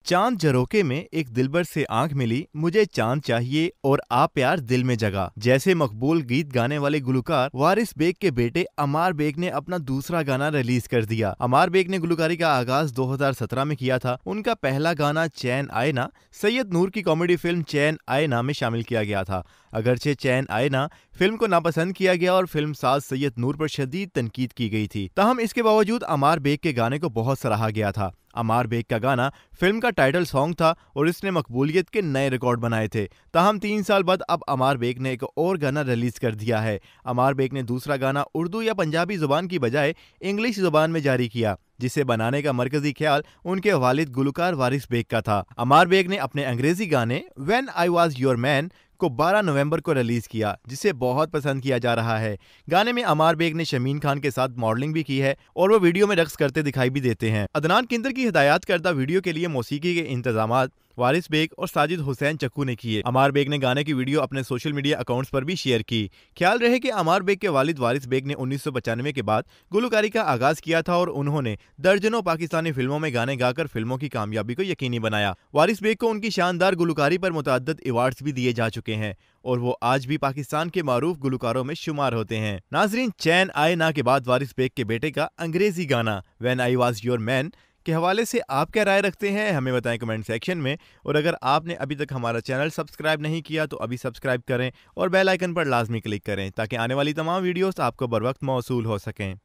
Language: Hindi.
चांद झरोखे में एक दिलबर से आंख मिली, मुझे चांद चाहिए और आप प्यार दिल में जगा जैसे मकबूल गीत गाने वाले गुलकार वारिस बेग के बेटे अमार बेग ने अपना दूसरा गाना रिलीज कर दिया। अमार बेग ने गुलकारी का आगाज 2017 में किया था। उनका पहला गाना चैन आए ना सैयद नूर की कॉमेडी फिल्म चैन आए ना में शामिल किया गया था। अगरचे चैन आए ना फिल्म को नापसंद किया गया और फिल्म साज सैयद नूर पर शदीद तनकीद की गई थी, ताहम इसके बावजूद अमार बेग के गाने को बहुत सराहा गया था। अमार बेग का गाना फिल्म का टाइटल सॉन्ग था और इसने मकबूलियत के नए रिकॉर्ड बनाए थे। ताहम 3 साल बाद अब अमार बेग ने एक और गाना रिलीज कर दिया है। अमार बेग ने दूसरा गाना उर्दू या पंजाबी जुबान की बजाय इंग्लिश जुबान में जारी किया, जिसे बनाने का मरकजी ख्याल उनके वालिद गुलकार वारिस बेग का था। अमार बेग ने अपने अंग्रेजी गाने when I was your man को 12 नवंबर को रिलीज किया, जिसे बहुत पसंद किया जा रहा है। गाने में अमार बेग ने शमीन खान के साथ मॉडलिंग भी की है और वो वीडियो में रक्स करते दिखाई भी देते हैं। अदनान किंदर की हिदायत करदा वीडियो के लिए मौसीकी के इंतजामात वारिस बेग और साजिद हुसैन चक्कू ने किए। अमार बेग ने गाने की वीडियो अपने सोशल मीडिया अकाउंट्स पर भी शेयर की। ख्याल रहे कि अमार बेग के वालिद वारिस बेग ने 1995 के बाद गुलकारी का आगाज किया था और उन्होंने दर्जनों पाकिस्तानी फिल्मों में गाने गाकर फिल्मों की कामयाबी को यकीनी बनाया। वारिस बेग को उनकी शानदार गुलकारी पर मुतअद्दिद अवार्ड्स भी दिए जा चुके हैं और वो आज भी पाकिस्तान के मारूफ गुलकारों में शुमार होते हैं। नाजरीन, चैन आए ना के बाद वारिस बेग के बेटे का अंग्रेजी गाना when I was your man के हवाले से आप क्या राय रखते हैं, हमें बताएं कमेंट सेक्शन में। और अगर आपने अभी तक हमारा चैनल सब्सक्राइब नहीं किया तो अभी सब्सक्राइब करें और बेल आइकन पर लाजमी क्लिक करें ताकि आने वाली तमाम वीडियोस आपको बर वक्त मौसूल हो सकें।